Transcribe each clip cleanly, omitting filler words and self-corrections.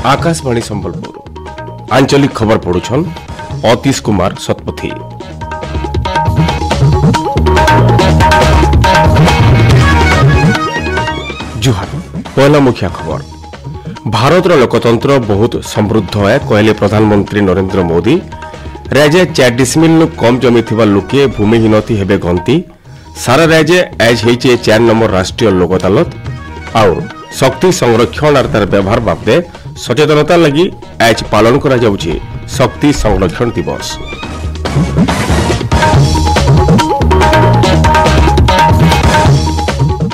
आकाशवाणी संबलपुर आंचलिक खबर पढ़ुछन अतीश कुमार सतपथी। जुहार पहला मुख्य खबर। भारतर लोकतंत्र बहुत समृद्ध है कहले प्रधानमंत्री नरेंद्र मोदी। राज्य 4 डिसमिल कम जमी लोके भूमिहीनती हेबे गंती। सारा राज्य आज होइछे 4 नंबर राष्ट्रीय लोक अदालत। और शक्ति संरक्षण और तार व्यवहार बाबदे सचेतनता लगी आज पालन करा जाउछि शक्ति संरक्षण दिवस।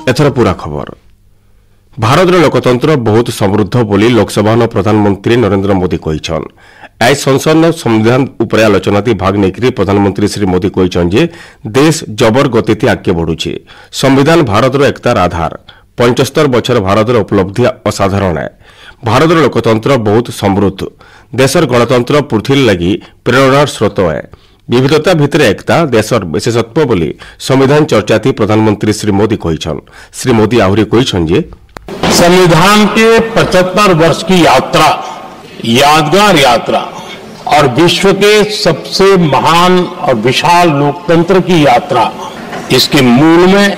एथर पूरा खबर। भारतर लोकतंत्र बहुत समृद्ध बोली लोकसभा प्रधानमंत्री नरेंद्र मोदी कहिछन। आज संसद संविधान उपर आलोचना भाग नेकरी प्रधानमंत्री श्री मोदी कहिछन जे देश जबर गति आगे बढ़ुछि। संविधान भारतर एकतार आधार। 75 बछर भारतर उपलब्धि असाधारण है। भारतर लोकतंत्र बहुत समृद्ध। देशर गणतंत्र पृथ्वी लगी प्रेरणार स्रोत है। विविधता भितर एकता देशर विशेषत्व बोली संविधान चर्चा थी प्रधानमंत्री श्री मोदी कहिछन। श्री मोदी आहुरी कहिछन जे संविधान के 75 वर्ष की यात्रा यादगार यात्रा और विश्व के सबसे महान और विशाल लोकतंत्र की यात्रा, इसके मूल में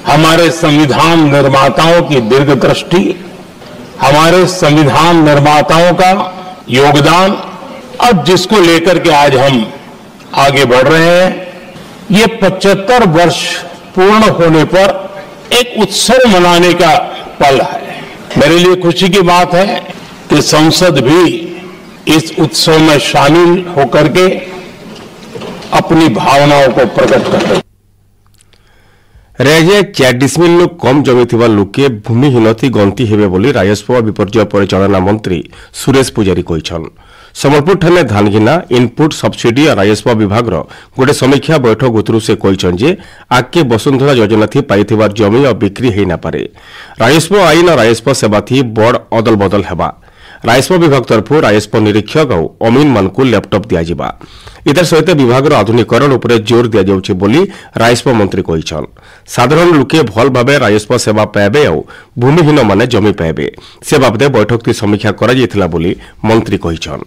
हमारे संविधान निर्माताओं की दीर्घदृष्टि, हमारे संविधान निर्माताओं का योगदान और जिसको लेकर के आज हम आगे बढ़ रहे हैं। ये 75 वर्ष पूर्ण होने पर एक उत्सव मनाने का पल है। मेरे लिए खुशी की बात है कि संसद भी इस उत्सव में शामिल होकर के अपनी भावनाओं को प्रकट कर रही है। राज्य 4 डिसमिल कम जमी लोके भूमिहीनती गंती हेबे बोली राजस्व विपर्यय परिचालना मंत्री सुरेश पुजारी कहिछन। संबलपुर ठाणे धानगिना इनपुट सब्सिडी और राजस्व विभाग गोटे समीक्षा बैठक उतरु से कहिछन जे आके वसुंधरा योजना थी पाइथिबार जमी और बिक्री हेई ना पारे। राजस्व आईन और राजस्व सेवा थी बड़ अदल बदल हेबा। राजस्व विभाग तरफ राजस्व निरीक्षक और अमीन मान को लैपटॉप दिया। इधर सहित विभाग आधुनिकरण उपर जोर दिया जाउछि बोली राजस्व मंत्री कहिछन। साधारण लोके भल भाबे राजस्व सेवा पाइबे और भूमिहीन माने जमी पाइबे से बाबदे बैठक समीक्षा करा जायथिला बोली मंत्री कहिछन।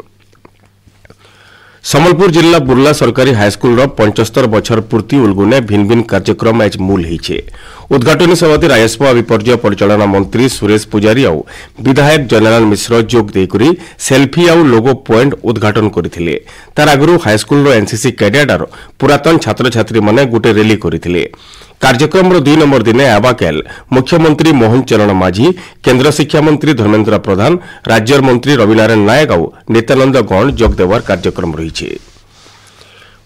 संबलपुर जिला बुर्ला सरकारी हाईस्कूल 75 बछर पूर्ति उलगुने भिन्न भिन्न कार्यक्रम आज मूल होइछे। उद्घाटनी सभाती राजस्व विपर्यय परिचालना मंत्री सुरेश पुजारी और विधायक जनरल मिश्र जोग देकरी सेल्फी और लोगो पॉइंट उद्घाटन करथिले। तार आगु हाईस्कूल एनसीसी कैडेट और पुरातन छात्र छात्री माने गोटे रैली करथिले। कार्यक्रम 2 नंबर दिन आबाकेल मुख्यमंत्री मोहन चरण माझी, केन्द्र शिक्षा मंत्री धर्मेन्द्र प्रधान, राज्य मंत्री रविनारायण नायक और नित्यानंद गौड़ जोग देवार कार्यक्रम रही।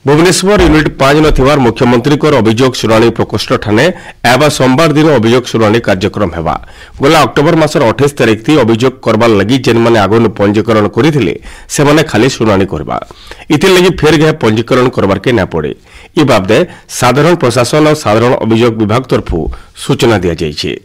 भुवनेश्वर यूनिट 5 नथिवार मुख्यमंत्री अभियोग शुणाणी प्रकोष्ठ ठाणे एवं सोमवार दिन अभियोग शुणाणी कार्यक्रम हेबा। गला अक्टोबर मासर 28 तारिख थी अभियोग करबार लगी जेन माने आगुन पंजीकरण करथिले से माने खाली शुणाणी करबा। इति लगी फेर घे पंजीकरण करबार के ना पड़े। ई बाबदे साधारण प्रशासन और साधारण अभियोग विभाग तरफ सूचना दिया जायछि।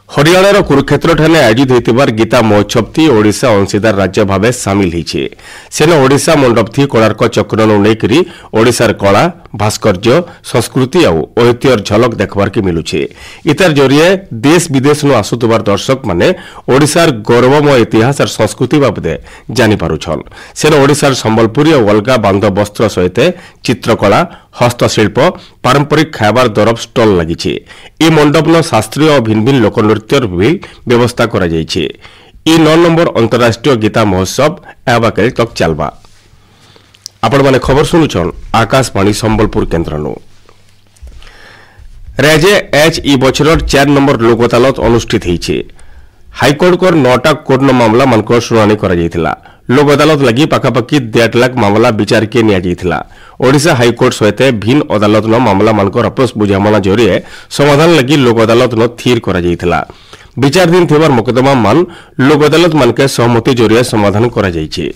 हरियाणार कुरुक्षेत्र ठाणे आयोजित होतिबार गीता महोत्सव थी ओडिशा अंशीदार राज्य भावे सामिल होइछे। सेन ओडिशा मंडप थी कोणार्क चक्र नेकरी ओडिशार कला भास्कर्य संस्कृति और ऐतिह्यर झलक देखबार के मिलुछे। इतार जरिए देश विदेश नु आसुतबार दर्शक माने ओडिशार गौरवमय इतिहास और संस्कृति बाबदे जानि पारुछन। सेन ओडिशार संबलपुरी और अलगा बांध वस्त्र सहित चित्रकला हस्तशिल्प पारंपरिक खाइबार दरब स्टल लगी। ई मंडप न शास्त्रीय और भिन्न भिन्न लोकनृत्यर भी व्यवस्था करा जायछि। ई 9 नंबर अंतर्राष्ट्रीय गीता महोत्सव एवं तक चलबा। आपण माने खबर सुनुछन आकाशवाणी संबलपुर केन्द्रनु। राज्य एच ई बछर 4 नंबर लोक अदालत अनुष्ठित होइछे। हाईकोर्ट को 9टा कोर्ट मामला मानक शुणाणी करा जायथिला। लोक अदालत लगी पाखापाखि 1.5 लाख मामला विचार के निया जायथिला। ओडिशा हाईकोर्ट सहित भिन्न अदालत मामला मानक आपस बुझामणा जरिए समाधान लगी लोक अदालत थीर करा जायथिला। विचाराधीन थिबार मोकदमा मान लोक अदालत मानके सहमति जरिए समाधान करा जायछि।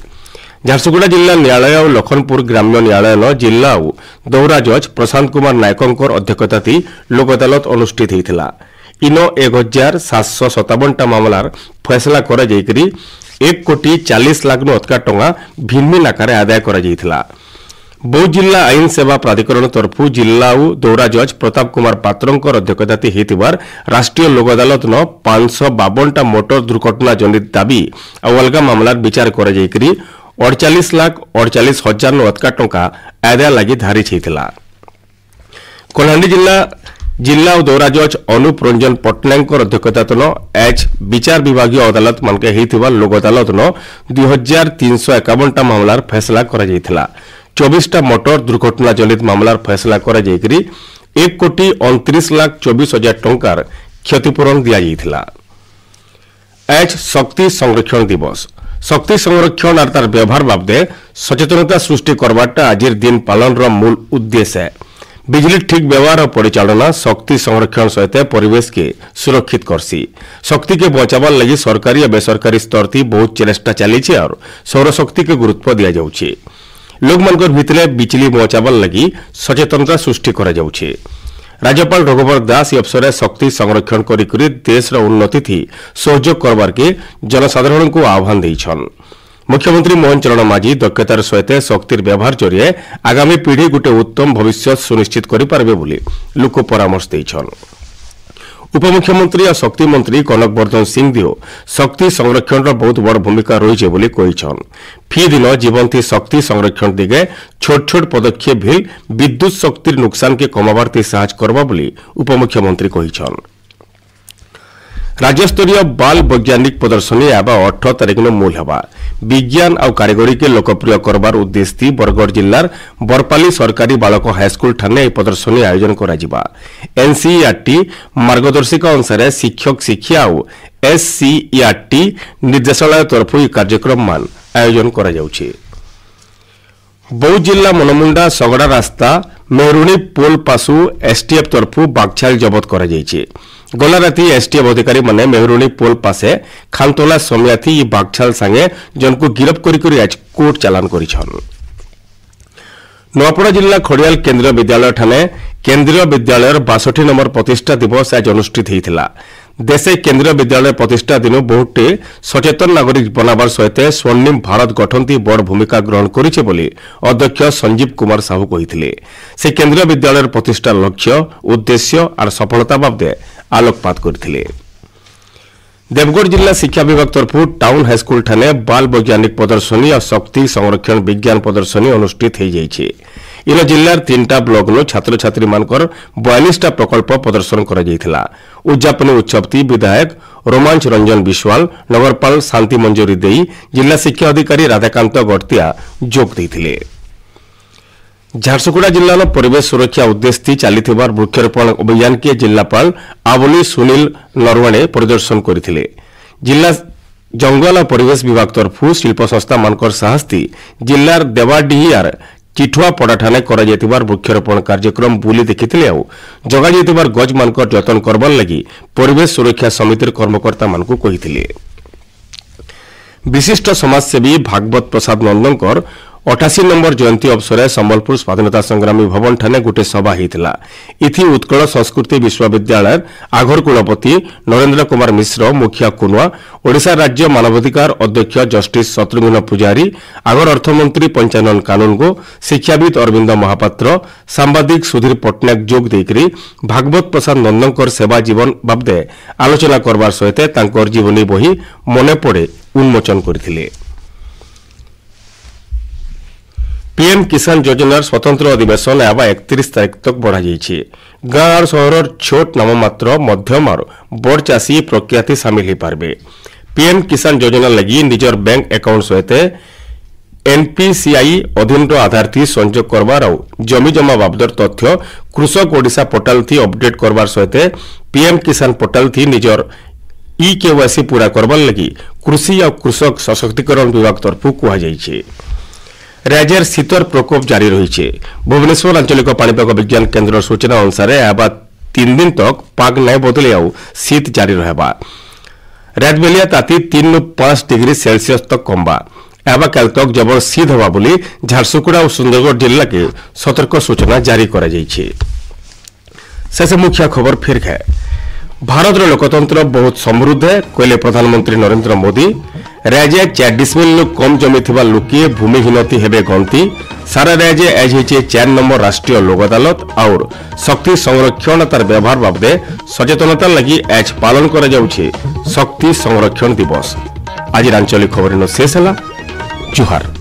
झारसुगुड़ा जिला न्यायालय और लखनपुर ग्राम्य न्यायालय जिला और दौरा जज प्रशांत कुमार नायकों अध्यक्षता थी लोक अदालत अनुष्ठित होता। इन 1757 मामलार फैसला करा जायकरी 1 कोटी 40 लाख अधिक टंका भिन्न भिन्न आकार आदाय करा जायथिला। बौद्ध जिला आईन सेवा प्राधिकरण तरफु जिल्लाऊ दौरा जज प्रताप कुमार पात्रंकर अध्यक्षताती हेतिबार राष्ट्रीय लोक अदालत न 552टा मोटर दुर्घटना जनित दाबी और अलगा मामलार विचार करा जायकरी 48,48,000 अधिका टंका आदाय लागि धारिज हेतिला। कलाहांडी जिला और दौरा जज अनुप रंजन पट्टनायक अध्यक्षतान एच विचार विभागीय अदालत मानके हेतिबा लोक अदालत न 2351टा मामलार फैसला करा जायथिला। 24टा मोटर दुर्घटना जनित मामलार फैसला करा जायकरी 1,29,24,000 टंकार क्षतिपूरण दिया जायथिला। एच शक्ति संरक्षण दिवस शक्ति संरक्षण और तार व्यवहार बाबदे सचेतनता सृष्टि करवाटा आजिर दिन पालन रो मूल उद्देश्य है। बिजली ठीक व्यवहार और परिचालना शक्ति संरक्षण सहित परिवेश के सुरक्षित करसी। शक्ति के बचाव लगी सरकारी और बेसरकारी स्तर थी बहुत चेष्टा चली और सौर शक्ति के गुरुत्व दिया जाउछे। लोक मानकर भितरे बिजली बचाव लगी सचेतनता सृष्टि करा जाउछे। राज्यपाल रघुवर दास अवसर शक्ति संरक्षण करी देश उन्नति थी सहयोग करवार के जनसाधारण को आह्वान देइछन। मुख्यमंत्री मोहन चरण माझी दक्षतार सहित शक्तिर व्यवहार जरिए आगामी पीढ़ी गोटे उत्तम भविष्य सुनिश्चित करि पारबे बोली लोक परामर्श देइछन। उपमुख्यमंत्री और शक्ति मंत्री कनक वर्धन सिंहदेव शक्ति संरक्षण बहुत बड़ भूमिका रही बोली कहिछन। फी दिन जीवंती शक्ति संरक्षण दिगे छोट छोट पदक्षेप भी विद्युत शक्तिर नुकसान के कमाबार साहस करबा बोली उपमुख्यमंत्री कहिछन। राज्यस्तरीय बाल वैज्ञानिक प्रदर्शनी आबा 18 तारिख न मूल हवा विज्ञान और कारीगरी के लोकप्रिय करबार उद्देश्य थी बरगढ़ जिलार बरपाली सरकारी बालक हाईस्कूल ठाने प्रदर्शनी आयोजन करा जिबा। एनसीईआरटी मार्गदर्शिका अनुसार शिक्षक शिक्षा और एससीईआरटी निर्देशालय तरफ कार्यक्रम मान आयोजन करा जाउछे। बौद्ध जिला मनमुंडा सगड़ा रास्ता मेहरुणी पोल पासु एसटीएफ तरफु बागछाल जबत करा जाइछे। गला राति एसटीएफ अधिकारी माने मेहरुणी पोल पासे खानतोला समियाथी ये बागछाल संगे जनको गिरफ करी आज कोर्ट चालान करिछन। नवापड़ा जिला खड़ियाल केन्द्रीय विद्यालय ठाने केन्द्रीय विद्यालय 62 नंबर प्रतिष्ठा दिवस आज अनुष्ठित होता। देशे केन्द्रीय विद्यालय प्रतिष्ठा दिन बहुटे सचेतन नागरिक बनाबार सहित स्वर्णिम भारत गठन थी बड़ भूमिका ग्रहण करिछे बोली अध्यक्ष संजीव कुमार साहू कहिथिले। से केन्द्रीय विद्यालय प्रतिष्ठा लक्ष्य उद्देश्य और सफलता बाबदे आलोकपात करथिले। देवगढ़ जिला शिक्षा विभाग तरफ टाउन हाईस्कूल ठाने बाल वैज्ञानिक प्रदर्शनी और शक्ति संरक्षण विज्ञान प्रदर्शनी अनुष्ठित हो जाइए। इन जिलार 3टा ब्लॉक नु छात्र छात्री मानकर 42टा प्रकल्प प्रदर्शन करा जाइथिला। उद्यापनी उत्सव थी विधायक रोमांच रंजन विश्वाल नगरपाल शांति मंजूरी देई जिला शिक्षा अधिकारी राधाकांत गड़तिया जोग देथिले। झारसुगुड़ा जिला परिवेश सुरक्षा उद्देश्य थी चलीथिबार वृक्षारोपण अभियान के जिलापाल आवली सुनील नरवाणे परिदर्शन करथिले। जिला जंगल और परिवेश विभाग तरफ शिल्प संस्था मानकर साहस थी जिलार देवाडीहार चिठुआ पड़ाठाने करा जायतिबार वृक्षारोपण कार्यक्रम बुली देखिथिले और जगा जायतिबार गज मानकर जतन करबार लगी परिवेश सुरक्षा समितिर कर्मकर्ता मानकु कहिथिले। विशिष्ट समाजसेवी भागवत प्रसाद नंदनकर 88 नंबर जयंती अवसर संबलपुर स्वाधीनता संग्रामी भवन ठाने गोटे सभा होता। इथि उत्कल संस्कृति विश्वविद्यालय आघर कुलपति नरेंद्र कुमार मिश्र मुखिया कुनुआ ओडिशा राज्य मानवाधिकार अध्यक्ष जस्टिस शत्रुघ्न पुजारी आघर अर्थमंत्री पंचानन कानूनगो शिक्षाविद अरविंद महापात्र सांबादिक सुधीर पट्टनायक जोग देकरी भागवत प्रसाद नंदनकर सेवा जीवन बाबदे आलोचना करबार सहित तांकर जीवनी बही मने पड़े उन्मोचन करथिले। पीएम किसान योजनार स्वतंत्र अधिवेशन आबा 31 तारिख तक बढ़ा जाइए। गाँ और सहर छोट नाममात्र मध्यम और बड़ चाषी प्रक्रिया सामिल हो पारबे। पीएम किसान योजना लगी निजर बैंक अकाउंट सहित एनपीसीआई अधीन आधार थी संयोग करवार और जमी जमा बाबदर तथ्य कृषक ओडिशा पोर्टाल थी अपडेट करवार सहित पीएम किसान पोर्टाल थी निजर केवाईसी पूरा करवार लगी कृषि और कृषक सशक्तिकरण विभाग तरफ कहुई। राज्यर शीतर प्रकोप जारी रही। भुवनेश्वर आंचलिक पाणीपाग विज्ञान केन्द्र सूचना अनुसार आबा 3 दिन तक पाग नहीं बदले आउ शीत जारी रहबा। रात बेलिया ताती 3 नु 5 डिग्री सेल्सियस तक कमबा। आबा काल तक जबर शीत हवा बोली झारसुगुड़ा और सुंदरगढ़ जिला के सतर्क सूचना जारी करा जाइछे। शेष मुख्य खबर फिर है। भारत लोकतंत्र बहुत समृद्ध है कहले प्रधानमंत्री नरेंद्र मोदी। राज्य 4 डिसमिल कम जमी थिबा लोके भूमिहीनती हेबे गंती सारा राज्य आज होइछे 4 नंबर राष्ट्रीय लोक अदालत और शक्ति संरक्षण तार व्यवहार बाबदे सचेतनता लगी आज पालन करा जाउछे शक्ति संरक्षण दिवस। आज आंचलिक खबर शेष है। जुहार।